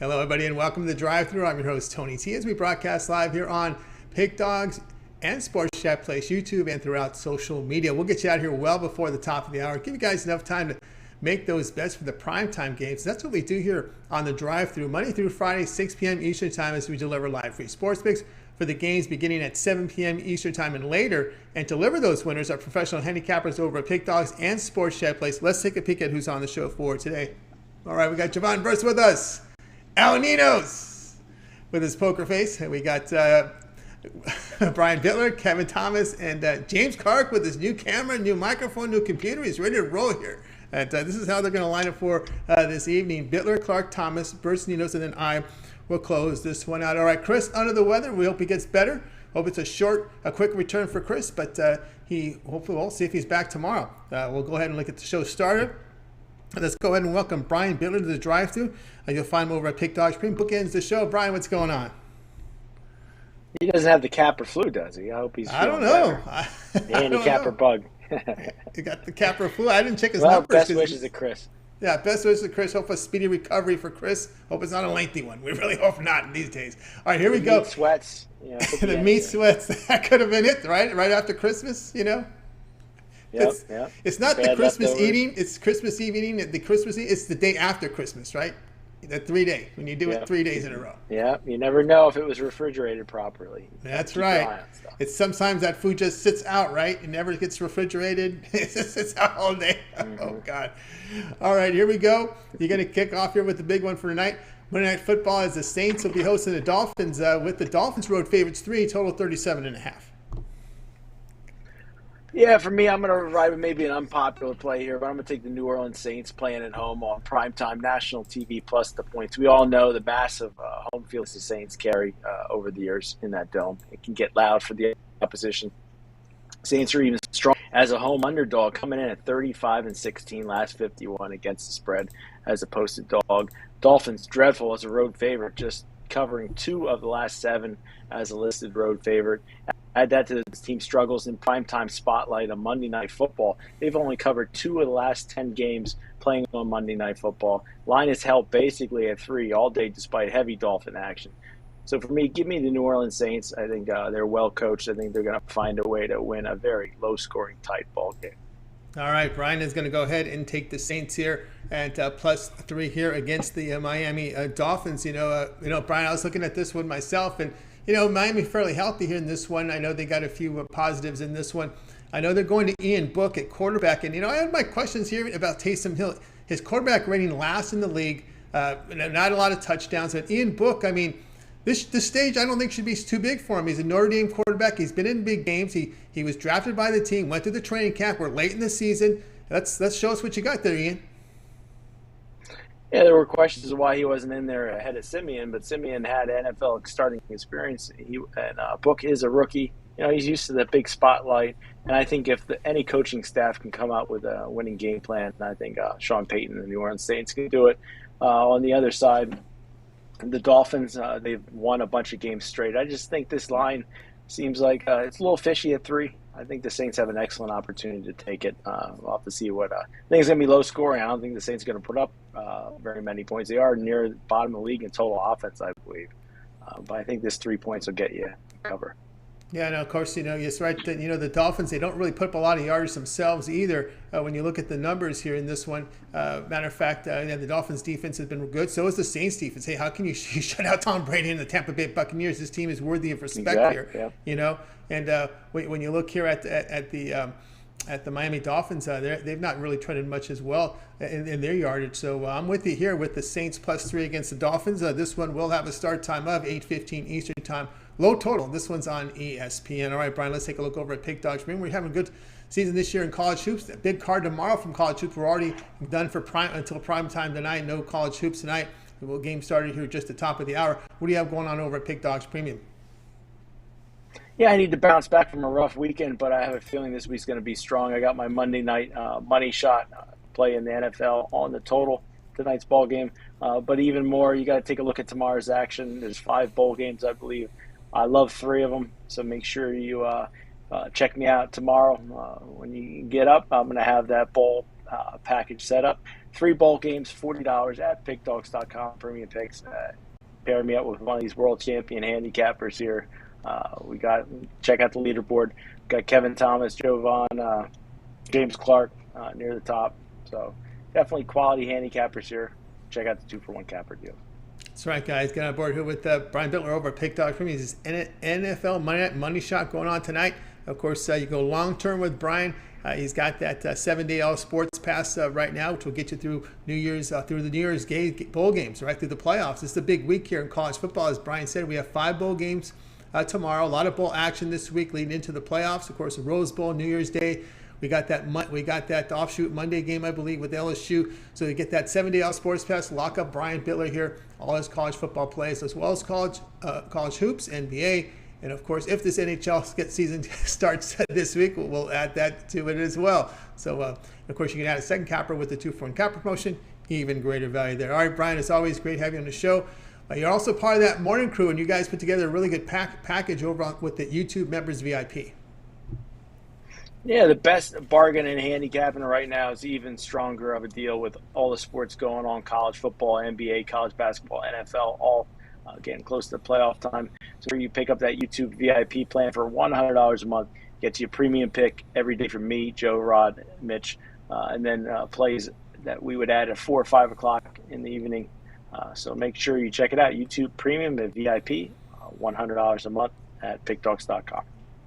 Hello, everybody, and welcome to the Drive-Thru. I'm your host, Tony T, as we broadcast live here on Pick Dogs and Sports Chat Place, YouTube, and throughout social media. We'll get you out here well before the top of the hour. Give you guys enough time to make those bets for the primetime games. That's what we do here on the Drive-Thru, Monday through Friday, 6 p.m. Eastern Time, as we deliver live free sports picks for the games beginning at 7 p.m. Eastern Time and later. And deliver those winners are professional handicappers over at Pick Dogs and Sports Chat Place. Let's take a peek at who's on the show for today. All right, we got Javon Burst with us. Alaninos with his poker face. And we got Brian Bittler, Kevin Thomas, and James Clark with his new camera, new microphone, new computer. He's ready to roll here. And this is how they're going to line up for this evening. Bittler, Clark, Thomas, Burst-Ninos, and then I will close this one out. All right, Chris, under the weather. We hope he gets better. Hope it's a quick return for Chris, but hopefully we'll see if he's back tomorrow. We'll go ahead and look at the show started. Let's go ahead and welcome Brian Bittler to the Drive-Thru. You'll find him over at Pick Dogs Premium. Bookends the show. Brian, what's going on? He doesn't have the Capra flu, does he? I hope he's I don't know. The handicapper bug. You got the Capra flu. I didn't check his numbers. Best wishes to Chris. Yeah, best wishes to Chris. Hope a speedy recovery for Chris. Hope it's not a lengthy one. We really hope not these days. All right, here we go. Meat sweats. You know, the meat sweats. That could have been it, right? Right after Christmas, you know? Yep. It's not the Christmas eating. It's Christmas Eve eating. The Christmas Eve. It's the day after Christmas, right? That 3 day when you do it 3 days in a row. Yeah, you never know if it was refrigerated properly. That's right. It's sometimes that food just sits out, right? It never gets refrigerated. It just sits out all day. Mm-hmm. Oh God! All right, here we go. You're going to kick off here with the big one for tonight. Monday Night Football, as the Saints will be hosting the Dolphins. With the Dolphins road favorites 3, total 37.5. Yeah, for me, I'm going to ride with maybe an unpopular play here, but I'm going to take the New Orleans Saints playing at home on primetime national TV plus the points. We all know the massive home fields the Saints carry over the years in that dome. It can get loud for the opposition. Saints are even strong as a home underdog, coming in at 35-16 last 51 against the spread as a posted dog. Dolphins dreadful as a road favorite, just covering 2 of the last 7 as a listed road favorite. Add that to the team struggles in primetime spotlight on Monday Night Football. They've only covered 2 of the last 10 games playing on Monday Night Football. Line is held basically at 3 all day despite heavy Dolphin action. So for me, give me the New Orleans Saints. I think they're well coached. I think they're going to find a way to win a very low-scoring, tight ball game. All right, Brian is going to go ahead and take the Saints here at plus 3 here against the Miami Dolphins. Brian, I was looking at this one myself, and Miami fairly healthy here in this one. I know they got a few positives in this one. I know they're going to Ian Book at quarterback. And, I had my questions here about Taysom Hill. His quarterback rating last in the league. Not a lot of touchdowns. But Ian Book, I mean, this stage I don't think should be too big for him. He's a Notre Dame quarterback. He's been in big games. He was drafted by the team, went through the training camp. We're late in the season. Let's show us what you got there, Ian. Yeah, there were questions of why he wasn't in there ahead of Simeon, but Simeon had NFL starting experience. Book is a rookie. He's used to the big spotlight, and I think if any coaching staff can come out with a winning game plan, I think Sean Payton and the New Orleans Saints can do it. On the other side, the Dolphins, they've won a bunch of games straight. I just think this line seems like it's a little fishy at 3. I think the Saints have an excellent opportunity to take it. We'll have to see what I think it's going to be low scoring. I don't think the Saints are going to put up very many points. They are near the bottom of the league in total offense, I believe. But I think this 3 points will get you cover. Yeah, no, of course, it's right that, the Dolphins, they don't really put up a lot of yards themselves either when you look at the numbers here in this one. Matter of fact, the Dolphins defense has been good. So is the Saints defense. Hey, how can you shut out Tom Brady and the Tampa Bay Buccaneers? This team is worthy of respect here, yeah. And when you look here at the Miami Dolphins, they've not really trended much as well in their yardage. So I'm with you here with the Saints plus 3 against the Dolphins. This one will have a start time of 8:15 Eastern time. Low total. This one's on ESPN. All right, Brian, let's take a look over at Pick Dogs. We're having a good season this year in college hoops. A big card tomorrow from college hoops. We're already done for until prime time tonight. No college hoops tonight. The game started here just at the top of the hour. What do you have going on over at Pick Dogs Premium? Yeah, I need to bounce back from a rough weekend, but I have a feeling this week's going to be strong. I got my Monday night money shot play in the NFL on the total tonight's ball game. But even more, you got to take a look at tomorrow's action. There's 5 bowl games, I believe. I love 3 of them, so make sure you check me out tomorrow when you get up. I'm going to have that bowl package set up. 3 bowl games, $40 at pickdogs.com. Premium picks. Pair me up with one of these world champion handicappers here. Check out the leaderboard. Got Kevin Thomas, Joe Vaughn, James Clark near the top. So definitely quality handicappers here. Check out the 2-for-1 capper deal. That's right, guys. Get on board here with Brian Bittler over at Pick Dog Premium. This is NFL Money Shot going on tonight. Of course, you go long term with Brian. He's got that 7-day all sports pass right now, which will get you through New Year's, through the New Year's bowl games, right through the playoffs. It's a big week here in college football, as Brian said. We have 5 bowl games tomorrow. A lot of bowl action this week leading into the playoffs. Of course, the Rose Bowl, New Year's Day. We got that offshoot Monday game, I believe, with LSU. So you get that 7-day all sports pass. Lock up Brian Bittler here, all his college football plays, as well as college hoops, NBA. And of course, if this NHL season starts this week, we'll add that to it as well. So, of course, you can add a second capper with the 2-for-1 capper promotion. Even greater value there. All right, Brian, it's always great having you on the show. You're also part of that morning crew, and you guys put together a really good package over with the YouTube members VIP. Yeah, the best bargain in handicapping right now is even stronger of a deal with all the sports going on, college football, NBA, college basketball, NFL, all getting close to the playoff time. So you pick up that YouTube VIP plan for $100 a month, gets you a premium pick every day from me, Joe, Rod, Mitch, and then plays that we would add at 4 or 5 o'clock in the evening. So make sure you check it out. YouTube Premium and VIP, $100 a month at pickdogs.com.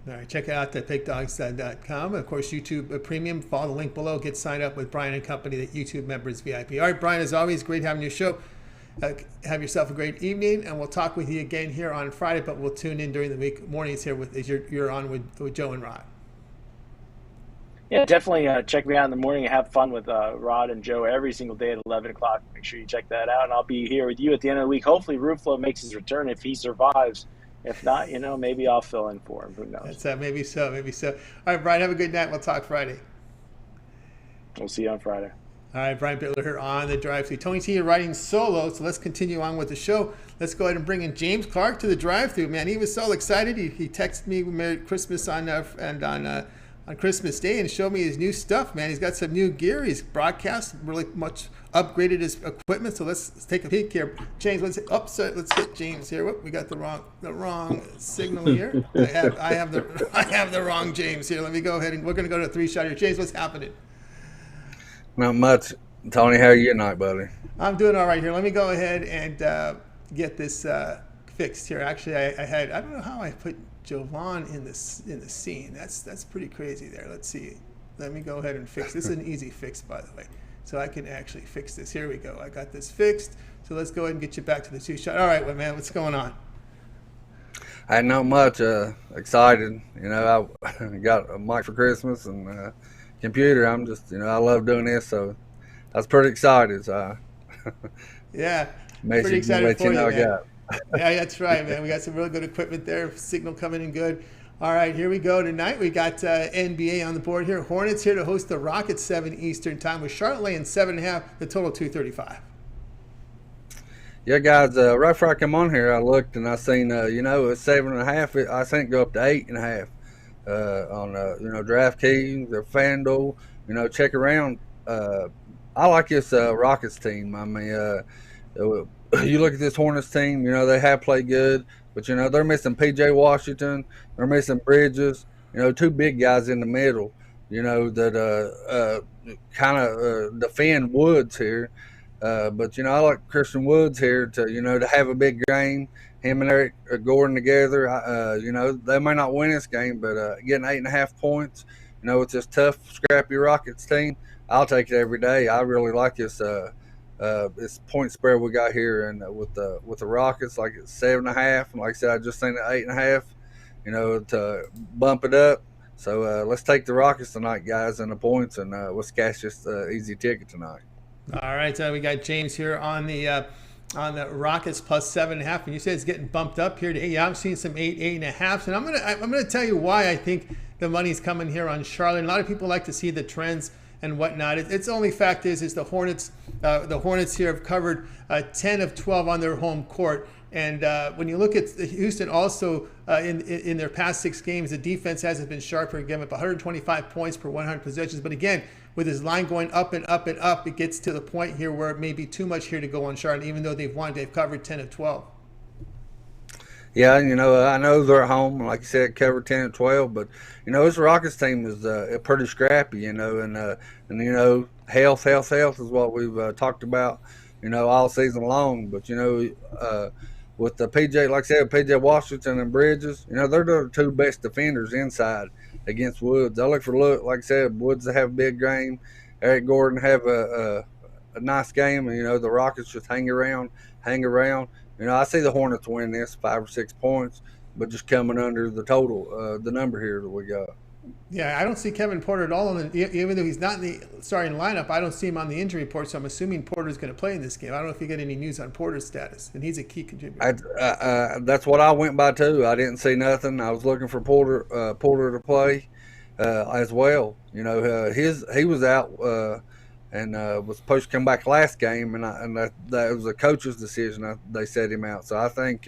All right, check out the pickdogs.com. Of course, YouTube Premium. Follow the link below. Get signed up with Brian and company, the YouTube members VIP. All right, Brian, as always, great having your show. Have yourself a great evening, and we'll talk with you again here on Friday, but we'll tune in during the week mornings here as you're on with Joe and Rod. Yeah, definitely check me out in the morning and have fun with Rod and Joe every single day at 11 o'clock. Make sure you check that out, and I'll be here with you at the end of the week. Hopefully, Ruflo makes his return if he survives. If not, maybe I'll fill in for him. Who knows? That's maybe so. All right, Brian, have a good night. We'll talk Friday. We'll see you on Friday. All right, Brian Bittler here on the drive-thru. Tony T, you're riding solo, so let's continue on with the show. Let's go ahead and bring in James Clark to the drive-thru. Man, he was so excited. He texted me Merry Christmas on Christmas Day and showed me his new stuff. Man, he's got some new gear. He's broadcast really much upgraded his equipment. So let's take a peek here. James, let's get James here. Whoop, we got the wrong signal here. I have the wrong James here. Let me go ahead and we're going to go to a 3-shot here. James, what's happening? Not much. Tony, how are you tonight, buddy? I'm doing all right here. Let me go ahead and get this fixed here. Actually, I don't know how I put Jovan in the scene. That's pretty crazy there. Let's see. Let me go ahead and fix this. This is an easy fix, by the way. So I can actually fix this. Here we go. I got this fixed. So let's go ahead and get you back to the 2-shot. All right, well, man, what's going on? I had not much. Excited. I got a mic for Christmas and computer. I'm just, I love doing this, so I was pretty excited. So yeah, pretty excited for you, man. Yeah, that's right, man. We got some really good equipment there. Signal coming in good. All right, here we go. Tonight we got NBA on the board here. Hornets here to host the Rockets 7 Eastern time with Charlotte laying 7.5. The total 235. Yeah, guys. Right before I come on here, I looked and I seen it's 7.5. I think go up to 8.5 on DraftKings or FanDuel. Check around. I like this Rockets team. I mean, you look at this Hornets team. They have played good. But, they're missing P.J. Washington. They're missing Bridges. 2 big guys in the middle, that kind of defend Woods here. But, I like Christian Woods here to have a big game. Him and Eric Gordon together. They may not win this game, but getting 8.5 points, with this tough, scrappy Rockets team, I'll take it every day. I really like this point spread we got here, and with the Rockets, like it's 7.5, and like I said, I just seen it 8.5, to bump it up. So let's take the Rockets tonight, guys, and the points, and let's cash this easy ticket tonight. All right, so we got James here on the Rockets plus 7.5, and you said it's getting bumped up here to 8. Yeah, I'm seeing some 8.5, and I'm gonna tell you why I think the money's coming here on Charlotte. A lot of people like to see the trends and whatnot. Its only fact is the Hornets. The Hornets here have covered 10 of 12 on their home court. And when you look at Houston, also in their past 6 games, the defense hasn't been sharper. Given up 125 points per 100 possessions. But again, with his line going up and up and up, it gets to the point here where it may be too much here to go on Charlotte, even though they've covered 10 of 12. Yeah, I know they're at home, like you said, covered 10 and 12, but this Rockets team is pretty scrappy, and health is what we've talked about, all season long. But with the PJ, like I said, PJ Washington and Bridges, they're the two best defenders inside against Woods. I look, like I said, Woods to have a big game, Eric Gordon have a nice game, and the Rockets just hang around. I see the Hornets win this 5 or 6 points, but just coming under the total, the number here that we got. Yeah, I don't see Kevin Porter at all. Even though he's not in the starting lineup, I don't see him on the injury report, so I'm assuming Porter's going to play in this game. I don't know if you get any news on Porter's status, and he's a key contributor. That's what I went by, too. I didn't see nothing. I was looking for Porter to play as well. He was out and was supposed to come back last game, and that was a coach's decision. They set him out. So I think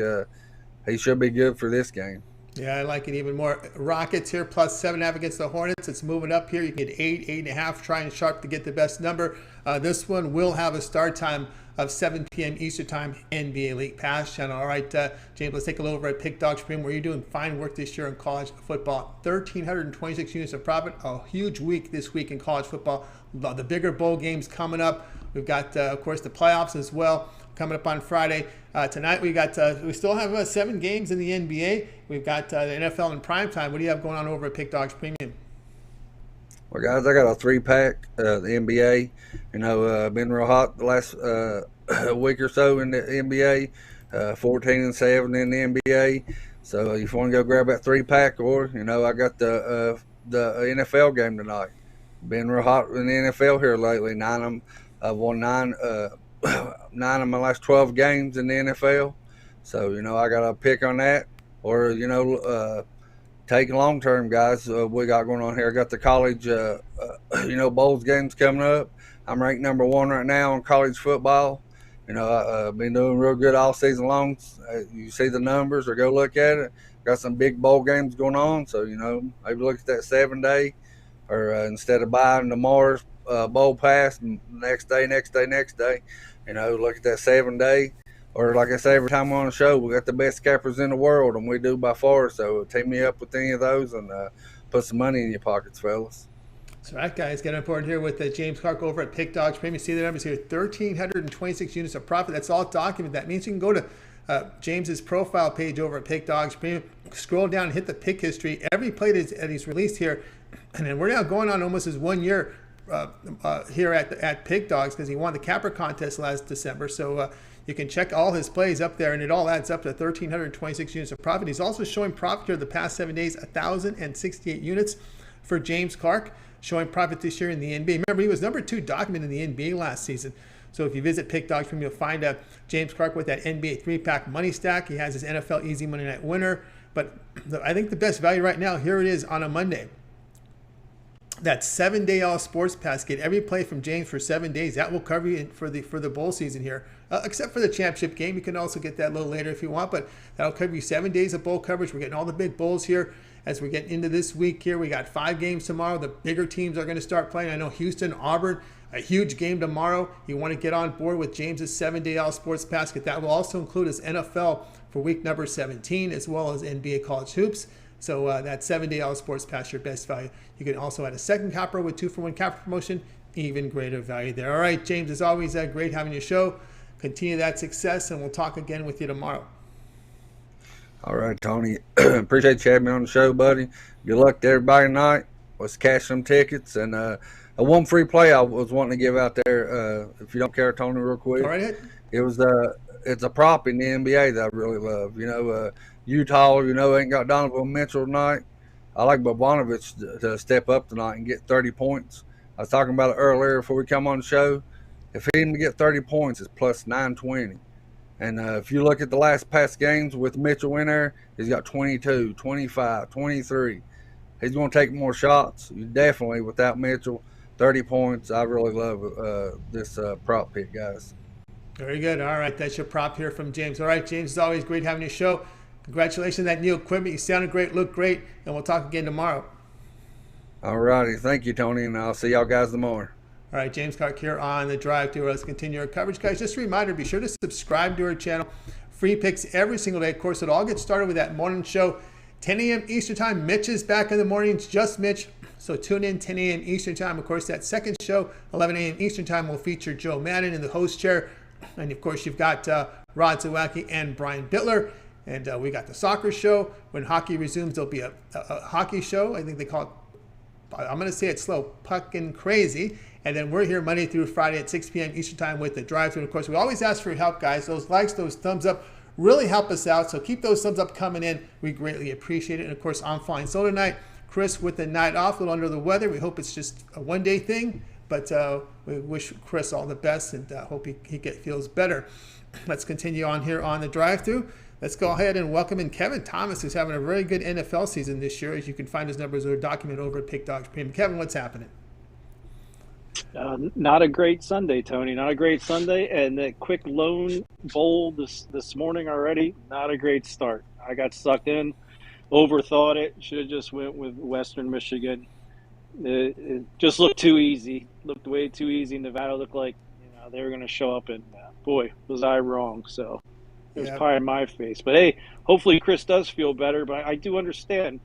he should be good for this game. Yeah, I like it even more. Rockets here, +7.5 against the Hornets. It's moving up here. You can get 8, 8.5, trying sharp to get the best number. This one will have a start time of 7 p.m. Eastern Time, NBA League Pass channel. All right, James, let's take a look over at Pick Dog Supreme, where you're doing fine work this year in college football. 1,326 units of profit. A huge week this week in college football. The bigger bowl games coming up. We've got, of course, the playoffs as well coming up on Friday. Tonight we still have 7 games in the NBA. We've got the NFL in prime time. What do you have going on over at Pick Dogs Premium? Well, guys, I got a 3-pack, the NBA. Been real hot the last week or so in the NBA. 14-7 in the NBA. So if you want to go grab that 3-pack, or I got the NFL game tonight. Been real hot in the NFL here lately. I've won 9 of my last 12 games in the NFL. So, I got a pick on that. Or, take long-term, guys. We got going on here. I got the college, bowls games coming up. I'm ranked number 1 right now in college football. I've been doing real good all season long. You see the numbers or go look at it. Got some big bowl games going on. So, maybe look at that 7-day. Or instead of buying tomorrow's bowl pass next day, look at that 7-day. Or like I say every time we're on the show, we got the best scappers in the world, and we do by far. So team me up with any of those and put some money in your pockets, fellas. That's right, guys. Getting aboard here with James Clark over at Pick Dogs Premium. See the numbers here: 1,326 units of profit. That's all documented. That means you can go to James's profile page over at Pick Dogs Premium, scroll down and hit the pick history. Every play that he's released here, and then we're now going on almost his 1 year here at Pick Dogs, because he won the Capper contest last December. So you can check all his plays up there, and it all adds up to 1,326 units of profit. He's also showing profit here the past 7 days, 1,068 units for James Clark, showing profit this year in the NBA. Remember, he was number 2 documented in the NBA last season. So if you visit Pick Dogs Premium, you'll find James Clark with that NBA 3-pack money stack. He has his NFL Easy Monday Night winner. But I think the best value right now, here it is on a Monday. That 7-day all sports pass. Get every play from James for 7 days. That will cover you for the bowl season here, except for the championship game. You can also get that a little later if you want, but that'll cover you 7 days of bowl coverage. We're getting all the big bowls here as we get into this week here. We got 5 games tomorrow. The bigger teams are going to start playing. I know Houston, Auburn, a huge game tomorrow. You want to get on board with James's 7-day all sports basket. That will also include his NFL for week number 17, as well as NBA college hoops. So that 7-day all sports pass, your best value. You can also add a second copper with 2-for-1 copper promotion, even greater value there. All right, James, as always, great having your show. Continue that success, and we'll talk again with you tomorrow. All right, Tony. Appreciate you having me on the show, buddy. Good luck to everybody tonight. Let's cash some tickets. And a one free play I was wanting to give out there, if you don't care, Tony, real quick. All right. It's a prop in the NBA that I really love. Utah, ain't got Donovan Mitchell tonight. I like Bogdanovich to step up tonight and get 30 points. I was talking about it earlier before we come on the show. If he didn't get 30 points, it's plus 920. And if you look at the last past games with Mitchell in there, he's got 22, 25, 23. He's going to take more shots. Definitely, without Mitchell, 30 points. I really love this prop pick, guys. Very good. All right, that's your prop here from James. All right, James, it's always great having your show. Congratulations on that new equipment. You sounded great, look great, and we'll talk again tomorrow. All righty. Thank you, Tony, and I'll see y'all guys tomorrow. All right, James Clark here on the Drive Thru. Let's continue our coverage, guys. Just a reminder, be sure to subscribe to our channel. Free picks every single day. Of course, it all gets started with that morning show, 10 a.m. Eastern Time. Mitch is back in the mornings, just Mitch. So tune in 10 a.m. Eastern Time. Of course, that second show, 11 a.m. Eastern Time, will feature Joe Madden in the host chair. And, of course, you've got Rod Zawacki and Brian Bittler. And we got the soccer show. When hockey resumes, there'll be a hockey show. I think they call it, I'm going to say it slow, Puckin' Crazy. And then we're here Monday through Friday at 6 p.m. Eastern Time with the Drive Thru. And, of course, we always ask for your help, guys. Those likes, those thumbs up really help us out. So keep those thumbs up coming in. We greatly appreciate it. And, of course, I'm flying solo tonight. Chris with the night off, a little under the weather. We hope it's just a one-day thing. But we wish Chris all the best and hope he feels better. Let's continue on here on the Drive Thru. Let's go ahead and welcome in Kevin Thomas, who's having a very good NFL season this year. As you can find his numbers are documented over at Pick Dogs Premium. Kevin, what's happening? Not a great Sunday, Tony. Not a great Sunday. And the quick lone bowl this morning already, not a great start. I got sucked in, overthought it. Should have just went with Western Michigan. It just looked too easy. Looked way too easy. Nevada looked like they were going to show up, and boy, was I wrong. So it was pie in my face. But hey, hopefully Chris does feel better. But I do understand.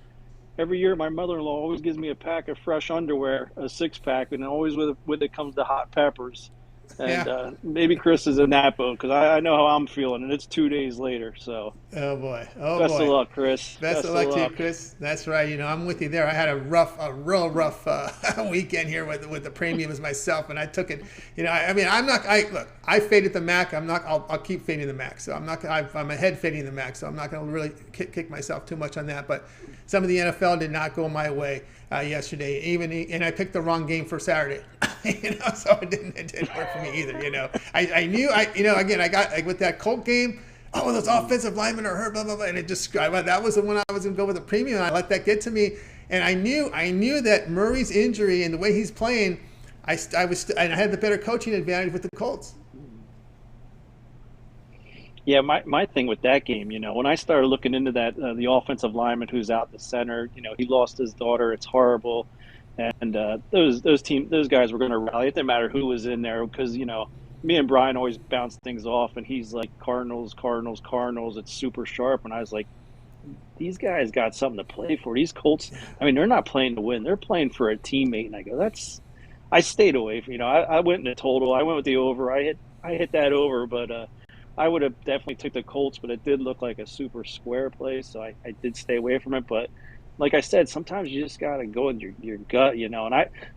Every year, my mother-in-law always gives me a pack of fresh underwear, a six-pack, and always with it comes the hot peppers. And maybe Chris is in that boat because I know how I'm feeling, and it's 2 days later. So, oh boy, best of luck, Chris. Best of luck to you, Chris. That's right. I'm with you there. I had a real rough weekend here with the premiums myself, and I took it. I faded the Mac. I'll keep fading the Mac. So I'm ahead fading the Mac. So I'm not going to really kick myself too much on that. But some of the NFL did not go my way yesterday. And I picked the wrong game for Saturday. So it didn't work for me either. I knew again I got with that Colt game. Oh, those offensive linemen are hurt, blah blah blah, and it just that was the one I was gonna go with the premium. And I let that get to me, and I knew that Murray's injury and the way he's playing, I had the better coaching advantage with the Colts. Yeah, my thing with that game, when I started looking into that, the offensive lineman who's out the center, he lost his daughter. It's horrible. And those guys were going to rally. It didn't matter who was in there because, me and Brian always bounce things off, and he's like, Cardinals. It's super sharp. And I was like, these guys got something to play for. These Colts, they're not playing to win. They're playing for a teammate. And I go, I stayed away from, I went in the total. I went with the over. I hit that over, but I would have definitely took the Colts, but it did look like a super square play. So I did stay away from it. But like I said, sometimes you just got to go with your gut, and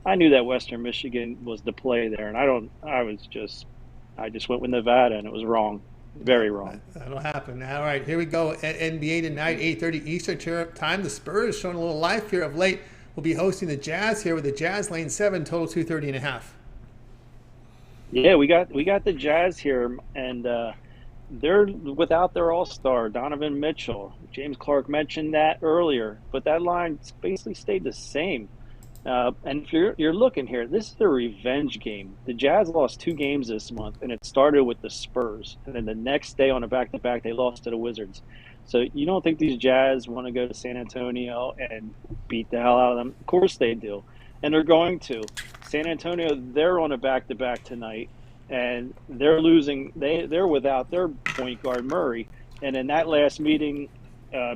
I knew that Western Michigan was the play there, and I just went with Nevada, and it was wrong, very wrong. That'll happen. All right, here we go. At NBA tonight, 8:30 Eastern Time. The Spurs showing a little life here of late. We'll be hosting the Jazz here with the Jazz lane 7, total 230.5. Yeah, we got the Jazz here, and they're without their all-star, Donovan Mitchell. James Clark mentioned that earlier, but that line basically stayed the same. And if you're looking here, this is a revenge game. The Jazz lost 2 games this month, and it started with the Spurs. And then the next day on a back-to-back, they lost to the Wizards. So you don't think these Jazz want to go to San Antonio and beat the hell out of them? Of course they do. And they're going to. San Antonio, they're on a back-to-back tonight. And they're losing. They're without their point guard Murray. And in that last meeting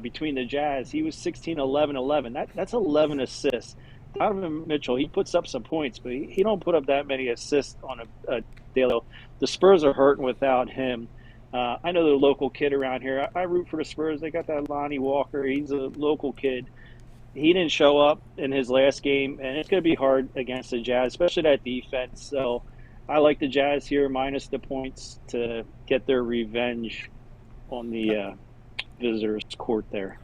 between the Jazz, he was 16, 11, 11. That's 11 assists. Donovan Mitchell, he puts up some points, but he don't put up that many assists on a daily. The Spurs are hurting without him. I know the local kid around here. I root for the Spurs. They got that Lonnie Walker. He's a local kid. He didn't show up in his last game, and it's going to be hard against the Jazz, especially that defense. So I like the Jazz here minus the points to get their revenge on the visitors' court there.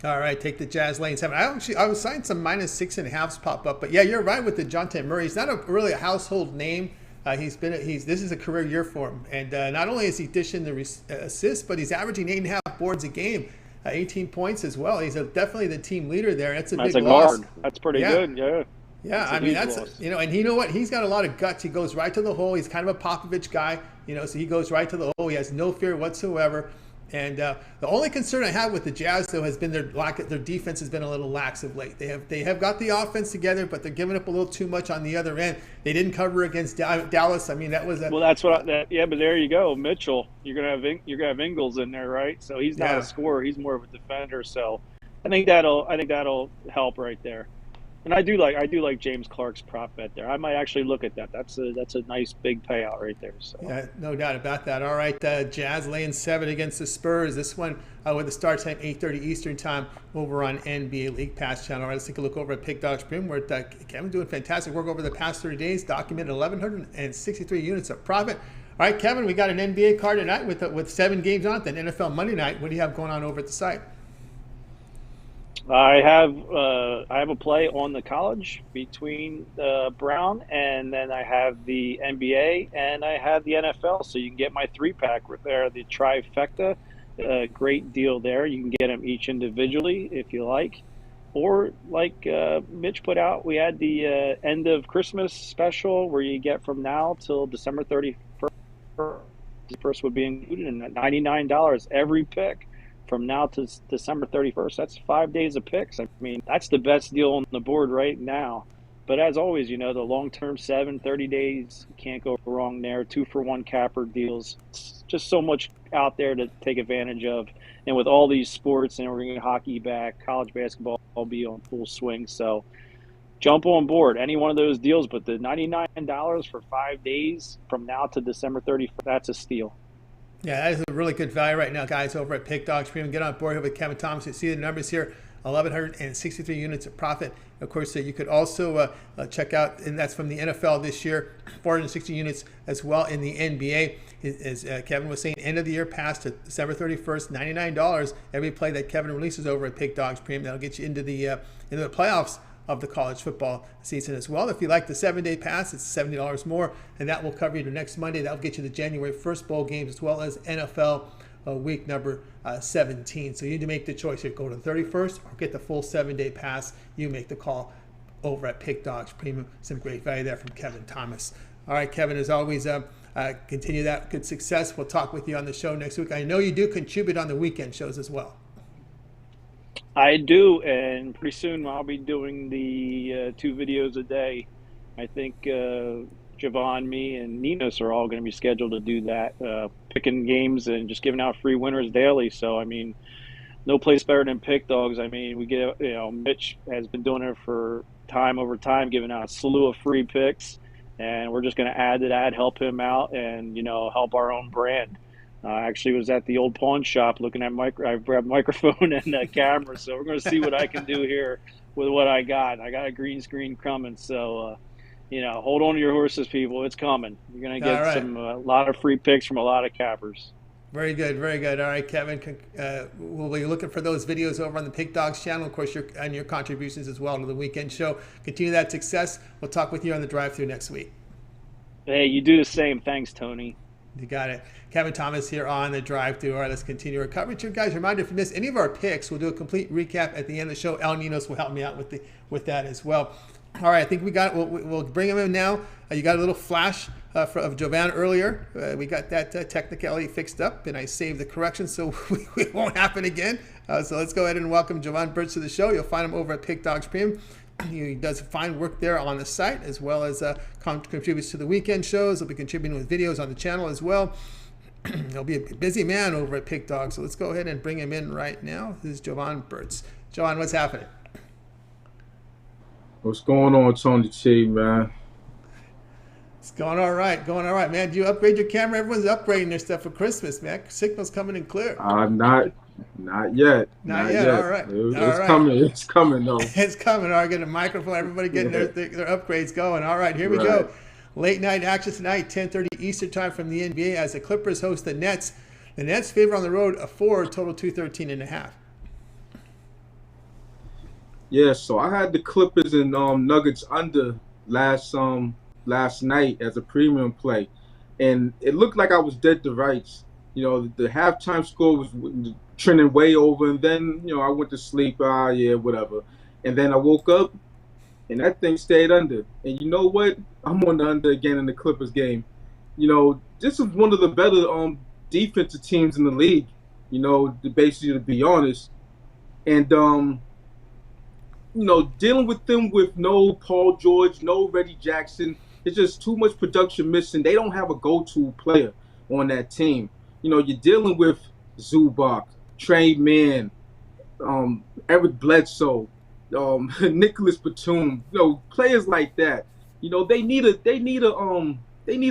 All right, take the Jazz lane 7. I was seeing some -6.5s pop up, but yeah, you're right with the DeJounte Murray. He's not really a household name. This is a career year for him, and not only is he dishing the assists, but he's averaging 8.5 boards a game, 18 points as well. He's definitely the team leader there. That's a big loss. Guard. That's pretty good. Yeah. Yeah, that's loss. And you know what? He's got a lot of guts. He goes right to the hole. He's kind of a Popovich guy, so he goes right to the hole. He has no fear whatsoever. And the only concern I have with the Jazz, though, has been their defense has been a little lax of late. They have got the offense together, but they're giving up a little too much on the other end. They didn't cover against Dallas. I mean, that was well. That's what. Yeah, but there you go, Mitchell. You're gonna have Ingles in there, right? So he's not a scorer. He's more of a defender. So I think that'll help right there. And I do like James Clark's prop bet there. I might actually look at that. That's a nice big payout right there. So yeah, no doubt about that. All right, Jazz laying 7 against the Spurs. This one with the start time 8:30 Eastern time over on NBA League Pass channel. All right, let's take a look over at Pick Dogs Premium, where Kevin doing fantastic work over the past 30 days, documented 1,163 units of profit. All right, Kevin, we got an NBA card tonight with 7 games on it. Then NFL Monday night. What do you have going on over at the site? I have a play on the college between Brown, and then I have the NBA, and I have the NFL. So you can get my 3-pack there, the trifecta. Great deal there. You can get them each individually if you like, or like Mitch put out, we had the end of Christmas special where you get from now till December 31st. First would be included in that $99 every pick. From now to December 31st, that's 5 days of picks. I mean, that's the best deal on the board right now. But as always, the long-term 30 days, can't go wrong there. 2-for-1 capper deals. It's just so much out there to take advantage of. And with all these sports, and we're going to get hockey back, college basketball will be on full swing. So jump on board. Any one of those deals, but the $99 for 5 days from now to December 31st, that's a steal. Yeah, that is a really good value right now, guys, over at Pick Dogs Premium. Get on board here with Kevin Thomas. You see the numbers here, 1,163 units of profit. Of course, you could also check out, and that's from the NFL this year, 460 units as well in the NBA. As Kevin was saying, end of the year pass to December 31st, $99 every play that Kevin releases over at Pick Dogs Premium. That'll get you into the playoffs of the college football season as well. If you like the 7-day pass, it's $70 more, and that will cover you to next Monday. That'll get you the January 1st bowl games as well as NFL week number 17. So you need to make the choice here. Go to the 31st or get the full 7-day pass. You make the call over at Pick Dogs Premium. Some great value there from Kevin Thomas. All right, Kevin, as always, continue that good success. We'll talk with you on the show next week. I know you do contribute on the weekend shows as well. I do, and pretty soon I'll be doing the 2 videos a day. I think Javon, me, and Ninos are all going to be scheduled to do that, picking games and just giving out free winners daily. So, I mean, no place better than Pick Dogs. I mean, we get, Mitch has been doing it for time over time, giving out a slew of free picks, and we're just going to add to that, help him out, and, help our own brand. I actually was at the old pawn shop looking at I grabbed microphone and a camera, so we're going to see what I can do here with what I got. I got a green screen coming, so hold on to your horses, people. It's coming. You're going to get a lot of free picks from a lot of cappers. Very good, very good. All right, Kevin, we'll be looking for those videos over on the Pick Dogs channel. Of course, your contributions as well to the weekend show. Continue that success. We'll talk with you on the drive-thru next week. Hey, you do the same. Thanks, Tony. You got it. Kevin Thomas here on the drive-thru. All right, let's continue our coverage here, guys. Reminder, if you missed any of our picks, we'll do a complete recap at the end of the show. El Ninos will help me out with that as well. All right, I think we got it. We'll bring him in now. You got a little flash of Jovan earlier. We got that technicality fixed up, and I saved the correction so it won't happen again. So let's go ahead and welcome Jovan Birch to the show. You'll find him over at Pick Dogs Premium. He does fine work there on the site, as well as contributes to the weekend shows. He'll be contributing with videos on the channel as well. He'll be a busy man over at Pick Dog, so let's go ahead and bring him in right now. This is Jovan Birch. Jovan, what's happening? What's going on, Tony T, man? It's going all right, man. Did you upgrade your camera? Everyone's upgrading their stuff for Christmas, man. Signal's coming in clear. Not yet. Not yet. All right. It's coming, though. It's coming. All right, get a microphone. Everybody getting their upgrades going. All right, here we go. Late night action tonight, 10:30 Eastern time from the NBA as the Clippers host the Nets. The Nets favor on the road a 4, total 213.5. Yeah, so I had the Clippers and Nuggets under last night as a premium play, and it looked like I was dead to rights. The halftime score was trending way over, and then I went to sleep. Whatever. And then I woke up, and that thing stayed under. And you know what? I'm on the under again in the Clippers game. This is one of the better defensive teams in the league. basically to be honest. And dealing with them with no Paul George, no Reggie Jackson, it's just too much production missing. They don't have a go-to player on that team. You're dealing with Zubac, Trey Mann, Eric Bledsoe, Nicholas Batum, players like that. They need a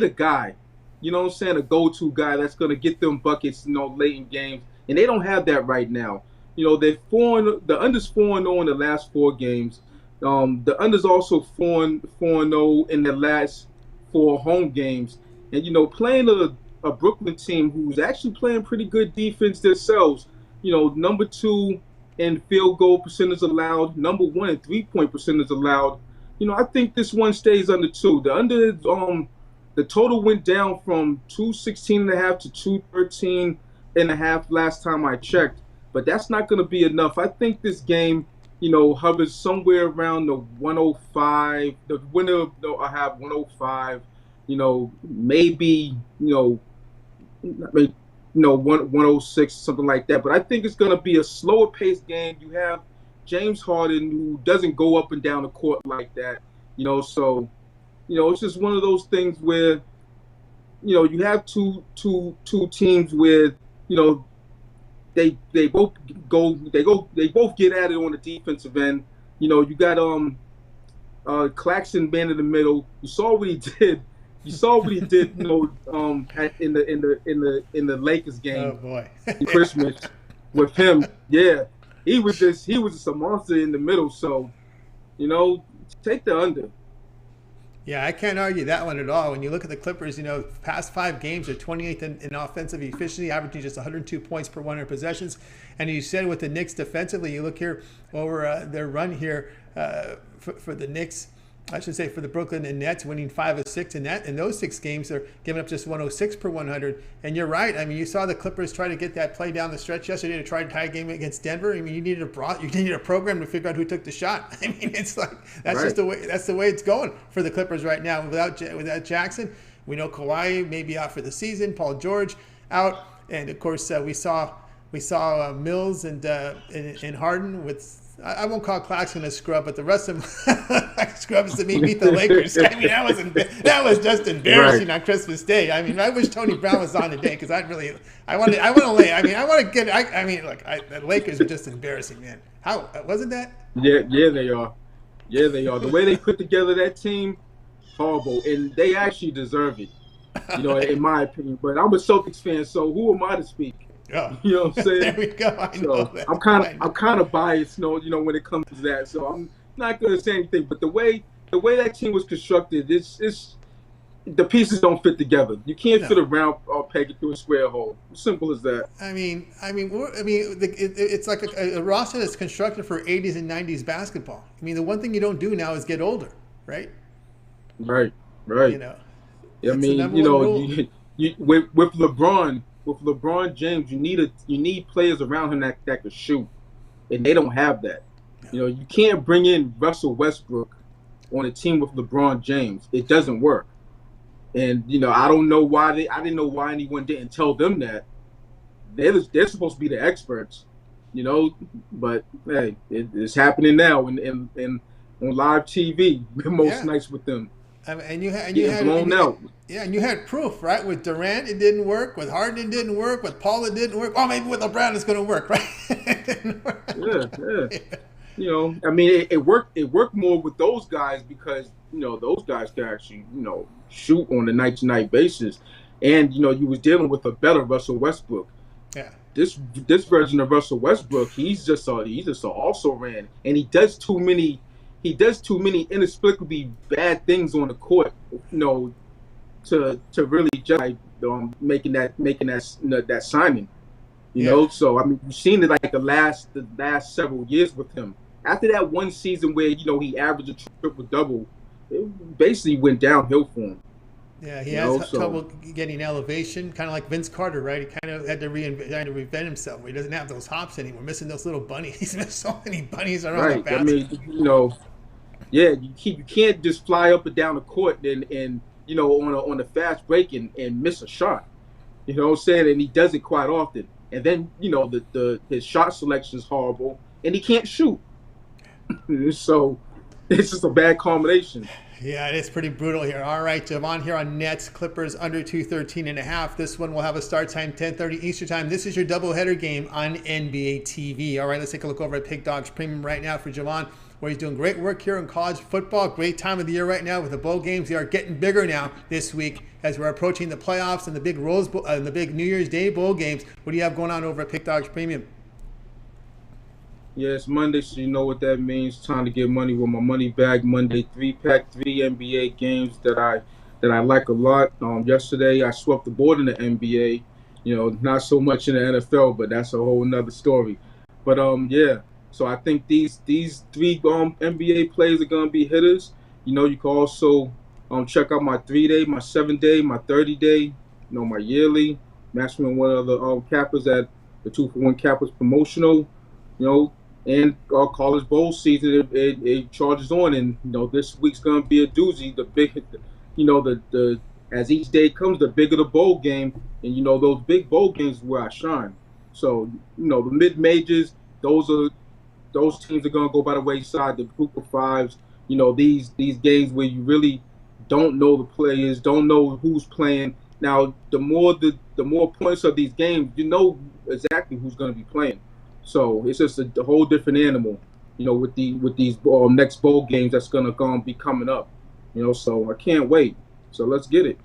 guy, what I'm saying, a go-to guy that's gonna get them buckets, late in games, and they don't have that right now. The under's 4-0 in the last 4 games. The under's also 4-0 in the last 4 home games, and playing a Brooklyn team who's actually playing pretty good defense themselves. Number 2 in field goal percentage allowed, number 1 in 3-point percentage allowed. I think this one stays under 2. The total went down from 216.5 to 213.5 last time I checked, but that's not going to be enough. I think this game, hovers somewhere around the 105. The winner, I have 105. Maybe 106, something like that. But I think it's going to be a slower paced game. You have James Harden, who doesn't go up and down the court like that. So it's just one of those things where you have two teams where they both get at it on the defensive end. You got Claxton man in the middle. You saw what he did. In the Lakers game. Oh boy. Christmas with him. Yeah. He was just a monster in the middle. So, take the under. Yeah, I can't argue that one at all. When you look at the Clippers, past 5 games, they're 28th in offensive efficiency, averaging just 102 points per 100 possessions. And you said with the Knicks defensively, you look here over their run here for the Knicks, I should say for the Brooklyn and Nets, winning 5 of 6 in those 6 games, they're giving up just 106 per 100. And you're right. I mean, you saw the Clippers try to get that play down the stretch yesterday to try to tie a game against Denver. I mean, you needed a program to figure out who took the shot. I mean, it's like that's just the way it's going for the Clippers right now. Without Jackson, we know Kawhi may be out for the season. Paul George out, and of course we saw Mills and Harden with. I won't call Claxton a scrub, but the rest of them scrubs to me beat the Lakers. I mean, that was just embarrassing on Christmas Day. I mean, I wish Tony Brown was on today because the Lakers are just embarrassing, man. How wasn't that? Yeah, they are. Yeah, they are. The way they put together that team, horrible, and they actually deserve it. In my opinion. But I'm a Celtics fan, so who am I to speak? Oh. You know what I'm saying? There we go. I know that. I'm kind of biased, when it comes to that. So I'm not going to say anything. But the way that team was constructed, it's the pieces don't fit together. You can't fit a round peg through a square hole. Simple as that. It's like a roster that's constructed for 80s and 90s basketball. I mean, the one thing you don't do now is get older, right? Right. With LeBron. With LeBron James, you need players around him that can shoot, and they don't have that. You can't bring in Russell Westbrook on a team with LeBron James. It doesn't work. And I don't know why I didn't know why anyone didn't tell them that. They're supposed to be the experts, But hey, it's happening now and on live TV most nights with them. And you had blown out. Yeah, and you had proof, right? With Durant, it didn't work. With Harden, it didn't work. With Paul, it didn't work. Oh, maybe with LeBron, it's going to work, right? It didn't work. Yeah. It worked. It worked more with those guys because those guys could actually shoot on a night-to-night basis, and you was dealing with a better Russell Westbrook. Yeah. This version of Russell Westbrook, he's just an also ran, and he does too many inexplicably bad things on the court, to really just making that signing, So you've seen it like the last several years with him. After that one season where he averaged a triple-double, it basically went downhill for him. Yeah, he has trouble getting elevation, kind of like Vince Carter, right? He kind of had to reinvent himself. He doesn't have those hops anymore. Missing those little bunnies. He's missed so many bunnies around the basket. You can't just fly up and down the court and on a fast break and miss a shot. You know what I'm saying? And he does it quite often. and then his shot selection is horrible, and he can't shoot. So it's just a bad combination. Yeah, it is pretty brutal here. All right, Javon here on Nets, Clippers under 213.5. This one will have a start time 10:30 Eastern time. This is your doubleheader game on NBA TV. All right, let's take a look over at Pig Dogs Premium right now for Javon, where he's doing great work here in college football. Great time of the year right now with the bowl games. They are getting bigger now this week as we're approaching the playoffs and the big the big New Year's Day bowl games. What do you have going on over at Pig Dogs Premium? Yeah, it's Monday, so you know what that means. Time to get money with my money bag Monday. 3-pack, 3 NBA games that I like a lot. Yesterday I swept the board in the NBA. Not so much in the NFL, but that's a whole nother story. But yeah. So I think these 3 NBA players are gonna be hitters. You can also check out my 3-day, my 7-day, my 30-day. My yearly. Match me on one of the cappers at the 2-for-1 cappers promotional. And college bowl season, it charges on, and this week's gonna be a doozy. The big, the as each day comes, the bigger the bowl game, and those big bowl games is where I shine. So the mid majors, those teams are gonna go by the wayside. The group of fives, these games where you really don't know the players, don't know who's playing. Now, the more points of these games, you know exactly who's gonna be playing. So it's just a whole different animal, with these next bowl games that's gonna be coming up, So I can't wait. So let's get it.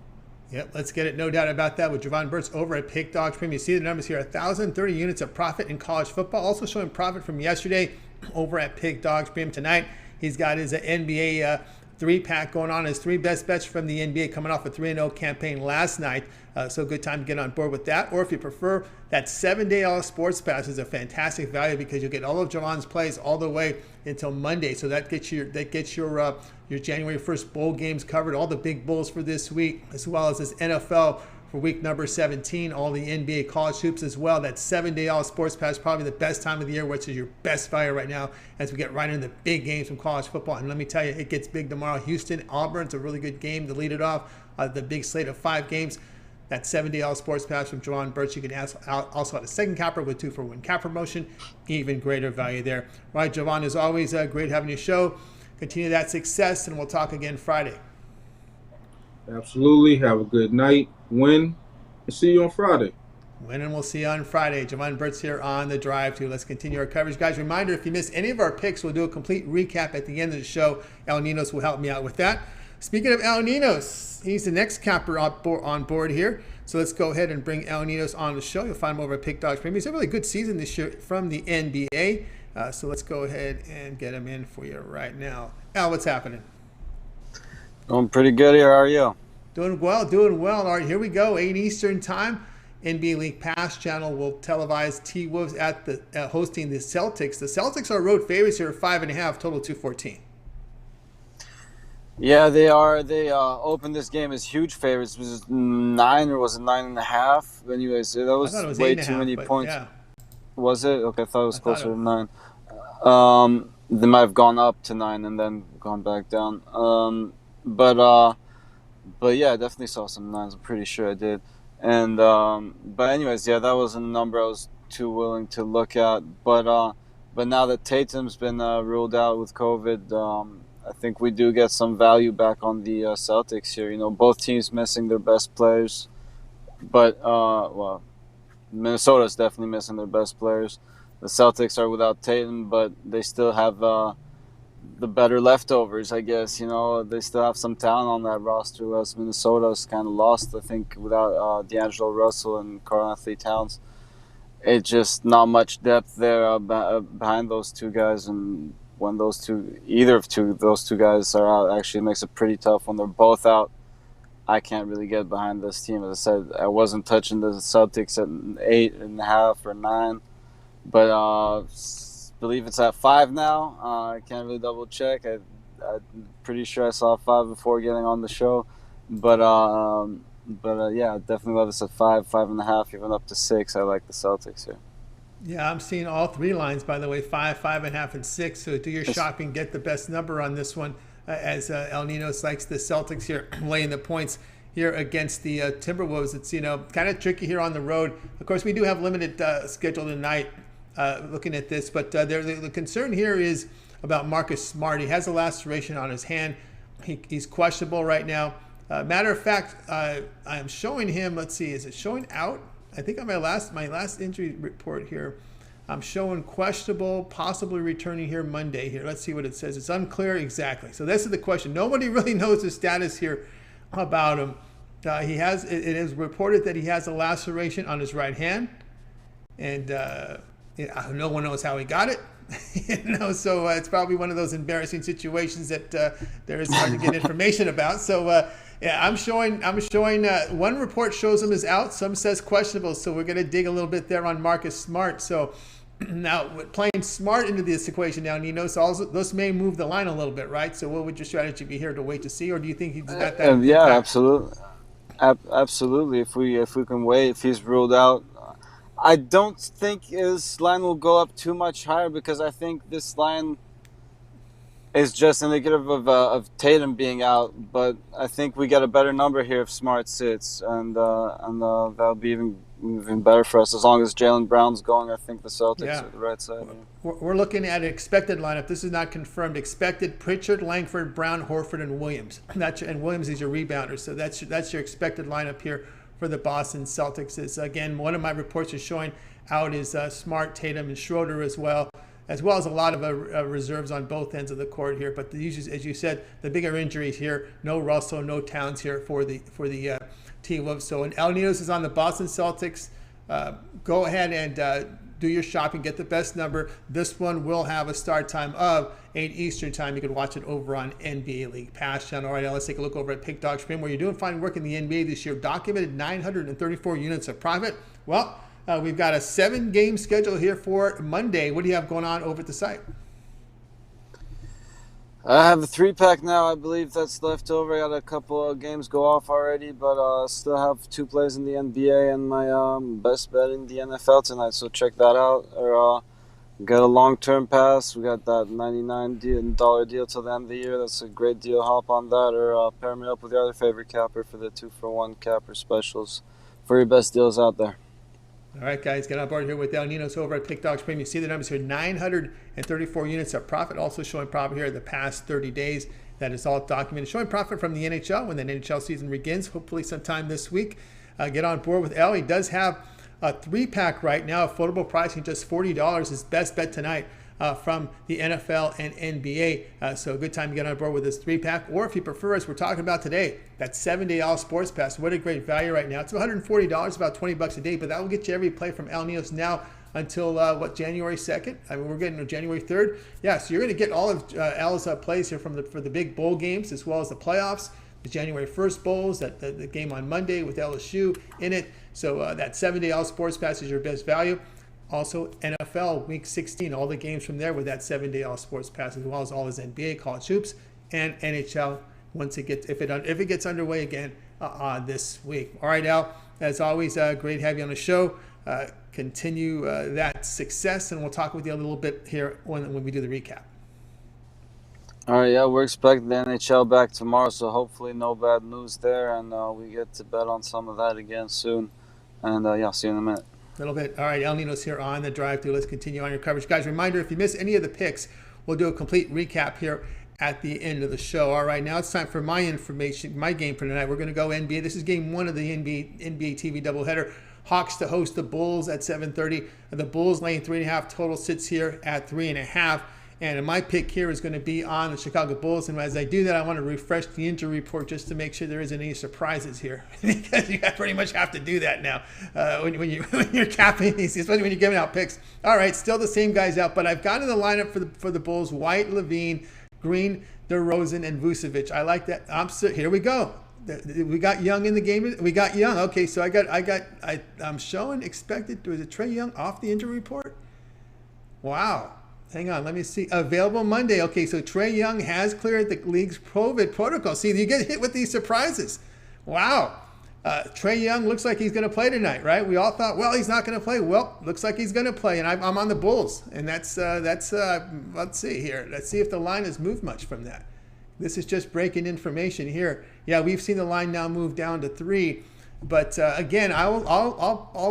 Yep, let's get it. No doubt about that with Javon Burtz over at Pig Dogs Premium. You see the numbers here, 1,030 units of profit in college football. Also showing profit from yesterday over at Pig Dogs Premium tonight. He's got his NBA 3-pack going on, his 3 best bets from the NBA coming off a 3-0 campaign last night. So good time to get on board with that. Or if you prefer, that 7-day all sports pass is a fantastic value because you'll get all of Javon's plays all the way until Monday. So that gets your January 1st bowl games covered, all the big bowls for this week, as well as this NFL for week number 17, all the NBA college hoops as well. That 7-day all sports pass, probably the best time of the year, which is your best value right now as we get right into the big games from college football. And let me tell you, it gets big tomorrow. Houston, Auburn, it's a really good game to lead it off. The big slate of 5 games. That 7-day all sports pass from Javon Burtz. You can also add a second capper with 2-for-1 cap promotion. Even greater value there. All right, Javon, as always, great having you show. Continue that success, and we'll talk again Friday. Absolutely. Have a good night. Win, and see you on Friday. Win, and we'll see you on Friday. Javon Burtz here on The Drive to. Let's continue our coverage. Guys, reminder, if you missed any of our picks, we'll do a complete recap at the end of the show. El Ninos will help me out with that. Speaking of El Ninos, he's the next capper on board here. So let's go ahead and bring El Ninos on the show. You'll find him over at Pig Dogs Premium. He's a really good season this year from the NBA. So let's go ahead and get him in for you right now. Al, what's happening? Doing pretty good here. How are you? Doing well, doing well. All right, here we go. 8 Eastern time. NBA League Pass channel will televise T-Wolves at the hosting the Celtics. The Celtics are road favorites here, 5.5, total 214. Yeah, they are. They opened this game as huge favorites. Was it 9 or was it 9.5? Anyways, that was way too many points. Yeah. Was it? Okay, I thought it was closer to 9. They might have gone up to 9 and then gone back down. But yeah, I definitely saw some 9s. I'm pretty sure I did. And but anyways, yeah, that wasn't a number I was too willing to look at. But now that Tatum's been ruled out with COVID, I think we do get some value back on the Celtics here. Both teams missing their best players, but well, Minnesota's definitely missing their best players. The Celtics are without Tatum, but they still have the better leftovers, I guess. They still have some talent on that roster, whereas Minnesota's kind of lost, I think, without D'Angelo Russell and Karl-Anthony Towns. It's just not much depth there behind those two guys, and when either of those two guys are out, actually makes it pretty tough. When they're both out, I can't really get behind this team. As I said, I wasn't touching the Celtics at 8.5 or 9, but I believe it's at 5 now. I can't really double check. I'm pretty sure I saw 5 before getting on the show, but yeah, definitely love this at 5, 5.5, even up to 6. I like the Celtics here. Yeah, I'm seeing all 3 lines, by the way, 5, 5.5, and 6. So do your shopping, get the best number on this one, as El Ninos likes the Celtics here, laying the points here against the Timberwolves. It's, kind of tricky here on the road. Of course, we do have limited schedule tonight looking at this, but the concern here is about Marcus Smart. He has a laceration on his hand. He's questionable right now. Matter of fact, I'm showing him, let's see, is it showing out? I think on my last injury report here, I'm showing questionable, possibly returning here Monday here. Let's see what it says. It's unclear exactly. So this is the question. Nobody really knows the status here about him. It is reported that he has a laceration on his right hand, and no one knows how he got it. So it's probably one of those embarrassing situations that there is hard to get information about. So I'm showing one report shows him as out, some says questionable. So we're going to dig a little bit there on Marcus Smart. So now playing Smart into this equation now, Nino, so also, those may move the line a little bit, right? So what would your strategy be here, to wait to see, or do you think he's not that? Yeah, absolutely, absolutely. If we can wait, if he's ruled out, I don't think his line will go up too much higher, because I think this line is just indicative of Tatum being out. But I think we get a better number here if Smart sits, and that'll be even better for us as long as Jaylen Brown's going. I think the Celtics are the right side. We're looking at an expected lineup. This is not confirmed. Expected: Pritchard, Langford, Brown, Horford, and Williams. And Williams is your rebounder. So that's your expected lineup here for the Boston Celtics. Is again, one of my reports is showing out is Smart, Tatum, and Schroeder as well as a lot of reserves on both ends of the court here. But as you said, the bigger injuries here: no Russell, no Towns here for the T-Wolves. So, and El Ninos is on the Boston Celtics. Go ahead and do your shopping, get the best number. This one will have a start time of 8 Eastern time. You can watch it over on NBA League Pass channel. All right, now let's take a look over at Pick Dog Stream, where you're doing fine work in the NBA this year. Documented 934 units of profit. Well, we've got a 7-game schedule here for Monday. What do you have going on over at the site? I have a 3-pack now. I believe that's left over. I got a couple of games go off already, but still have 2 plays in the NBA and my best bet in the NFL tonight. So check that out. Or get a long-term pass. We got that $99 deal till the end of the year. That's a great deal. Hop on that, or pair me up with your other favorite capper for the 2-for-1 capper specials for your best deals out there. All right, guys, get on board here with El Ninos over at Pick Dogs Premium. You see the numbers here: 934 units of profit. Also showing profit here the past 30 days. That is all documented. Showing profit from the NHL when the NHL season begins, hopefully sometime this week. Get on board with El. He does have a 3-pack right now, affordable pricing, just $40. His best bet tonight from the NFL and NBA. So a good time to get on board with this 3-pack. Or if you prefer, as we're talking about today, that 7-day all sports pass. What a great value right now. It's $140, about $20 a day, but that will get you every play from El Ninos now until January 2nd. I mean, we're getting to January 3rd. Yeah, so you're going to get all of El's plays here for the big bowl games, as well as the playoffs, the January 1st bowls, the game on Monday with LSU in it. So that 7-day all sports pass is your best value. Also, NFL Week 16, all the games from there with that 7-day all sports pass, as well as all his NBA, college hoops, and NHL once it gets if it gets underway again this week. All right, Al, as always, great to have you on the show. Continue that success, and we'll talk with you a little bit here when we do the recap. All right, yeah, we're expecting the NHL back tomorrow, so hopefully no bad news there, and we get to bet on some of that again soon. And yeah, see you in a minute. A little bit. All right, El Ninos here on the drive-thru. Let's continue on your coverage. Guys, reminder, if you miss any of the picks, we'll do a complete recap here at the end of the show. All right, now it's time for my information, my game for tonight. We're going to go NBA. This is game 1 of the NBA TV doubleheader. Hawks to host the Bulls at 7:30. The Bulls laying 3.5. Total sits here at 3.5. And my pick here is going to be on the Chicago Bulls. And as I do that, I want to refresh the injury report just to make sure there isn't any surprises here. Because you pretty much have to do that now when you're capping these, especially when you're giving out picks. All right, still the same guys out. But I've got in the lineup for the Bulls: White, Levine, Green, DeRozan, and Vucevic. I like that. Here we go. We got Young in the game. We got Young. Okay, so I'm showing expected. Was it Trae Young off the injury report? Wow. Hang on, let me see. Available Monday. Okay, so Trae Young has cleared the league's COVID protocol. See, you get hit with these surprises. Wow. Trae Young looks like he's going to play tonight, right? We all thought, well, he's not going to play. Well, looks like he's going to play, and I'm on the Bulls. And that's let's see here. Let's see if the line has moved much from that. This is just breaking information here Yeah, we've seen the line now move down to 3. But again, I'll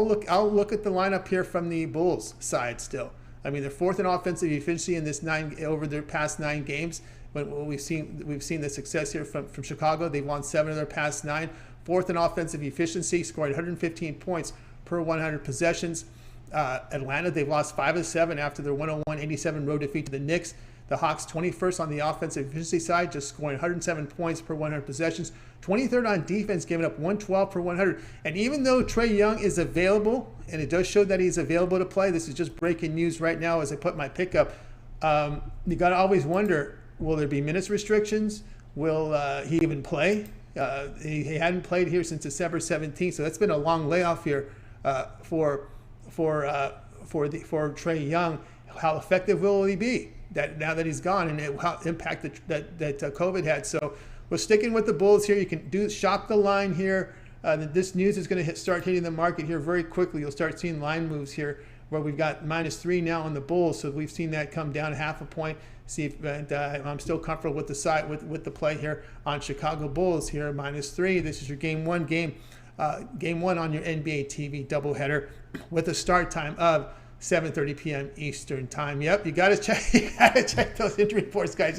look at the lineup here from the Bulls side still. I mean, they're 4th in offensive efficiency in this over their past 9 games. When we've seen the success here from Chicago. They've won 7 of their past 9. 4th in offensive efficiency, scoring 115 points per 100 possessions. Atlanta, they've lost 5 of 7 after their 101-87 road defeat to the Knicks. The Hawks 21st on the offensive efficiency side, just scoring 107 points per 100 possessions. 23rd on defense, giving up 112 per 100. And even though Trae Young is available, and it does show that he's available to play, this is just breaking news right now as I put my pick up. You got to always wonder, will there be minutes restrictions? Will he even play? He hadn't played here since December 17th, so that's been a long layoff here for Trae Young. How effective will he be now that he's gone, and how impact that COVID had? So we're sticking with the Bulls here. You can shop the line here. This news is going to start hitting the market here very quickly. You'll start seeing line moves here where we've got -3 now on the Bulls, so we've seen that come down half a point. See if I'm still comfortable with the side with the play here on Chicago Bulls here -3. This is your game one on your NBA TV doubleheader with a start time of 7:30 p.m. Eastern time. Yep, you gotta check those injury reports, guys.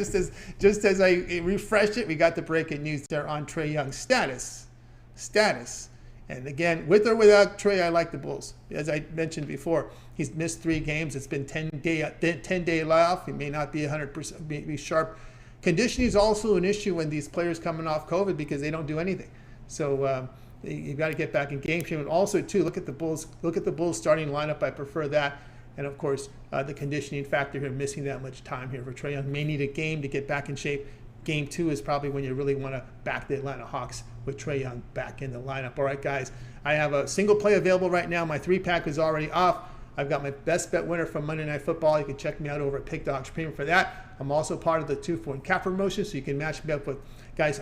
Just as I refreshed it, we got the breaking news there on Trae Young's status. And again, with or without Trae, I like the Bulls. As I mentioned before, he's missed 3 games. It's been 10-day layoff. He may not be 100% be sharp. Conditioning is also an issue when these players coming off COVID because they don't do anything. So you've got to get back in game shape. And also, too, look at the Bulls starting lineup. I prefer that. And of course, the conditioning factor here, missing that much time here for Trae Young. May need a game to get back in shape. Game 2 is probably when you really want to back the Atlanta Hawks with Trae Young back in the lineup. All right, guys, I have a single play available right now. My 3-pack is already off. I've got my best bet winner from Monday Night Football. You can check me out over at Pick Dogs Premium for that. I'm also part of the 2-for-1 cap promotion, so you can match me up with guys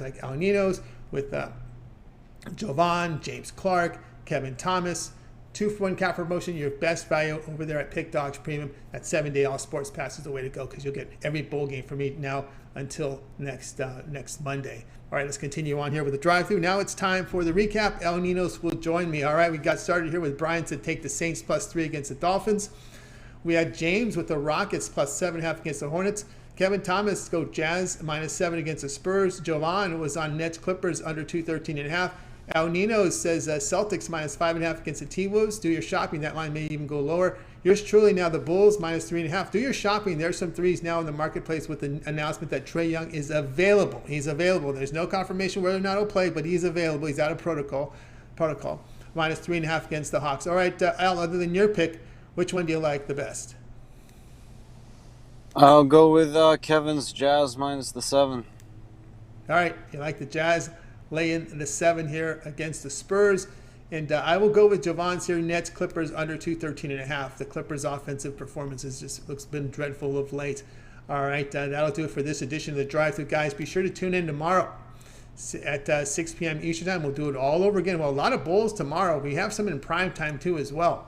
like Al Ninos, with Jovan, James Clark, Kevin Thomas. 2-for-1 cap promotion, your best value over there at Pick Dogs Premium. That 7-day all sports pass is the way to go because you'll get every bowl game from me now until next Monday. All right, let's continue on here with the drive-through. Now it's time for the recap. El Ninos will join me. All right, we got started here with Brian to take the Saints +3 against the Dolphins. We had James with the Rockets +7.5 against the Hornets. Kevin Thomas go Jazz -7 against the Spurs. Jovan was on Nets Clippers under 213.5. El Nino says Celtics -5.5 against the T-Wolves. Do your shopping. That line may even go lower. Yours truly now the Bulls -3.5. Do your shopping. There's some threes now in the marketplace with the announcement that Trae Young is available. He's available. There's no confirmation whether or not he'll play, but he's available. He's out of protocol. -3.5 against the Hawks. All right, Al, other than your pick, which one do you like the best? I'll go with Kevin's Jazz -7. All right, you like the Jazz? Lay in the 7 here against the Spurs. And I will go with Jovan's here. Nets, Clippers under 213.5. The Clippers' offensive performance has just been dreadful of late. All right, that'll do it for this edition of the Drive-Thru, guys. Be sure to tune in tomorrow at 6 p.m. Eastern time. We'll do it all over again. Well, a lot of bowls tomorrow. We have some in prime time too as well.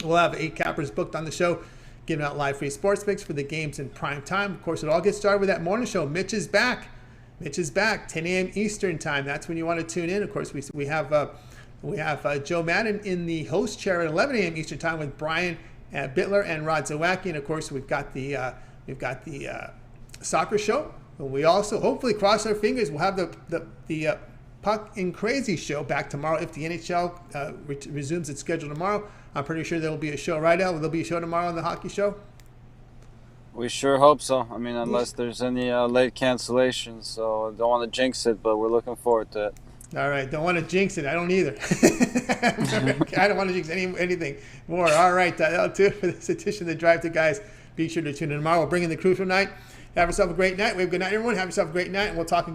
We'll have 8 cappers booked on the show, giving out live free sports picks for the games in prime time. Of course, it all gets started with that morning show. Mitch is back. 10 a.m. Eastern time. That's when you want to tune in. Of course, we have Joe Madden in the host chair at 11 a.m. Eastern time with Brian Bittler and Rod Zawacki. And of course, we've got the soccer show. But we also hopefully cross our fingers. We'll have the Puck and Crazy show back tomorrow if the NHL resumes its schedule tomorrow. I'm pretty sure there will be a show. Right, Al? Will there be a show tomorrow on the hockey show? We sure hope so. I mean, unless there's any late cancellations. So don't want to jinx it, but we're looking forward to it. All right. Don't want to jinx it. I don't either. I don't want to jinx anything more. All right. That'll do it for this edition of the Drive-Thru, guys. Be sure to tune in tomorrow. We'll bring in the crew tonight. Have yourself a great night. We have a good night, everyone. Have yourself a great night, and we'll talk again.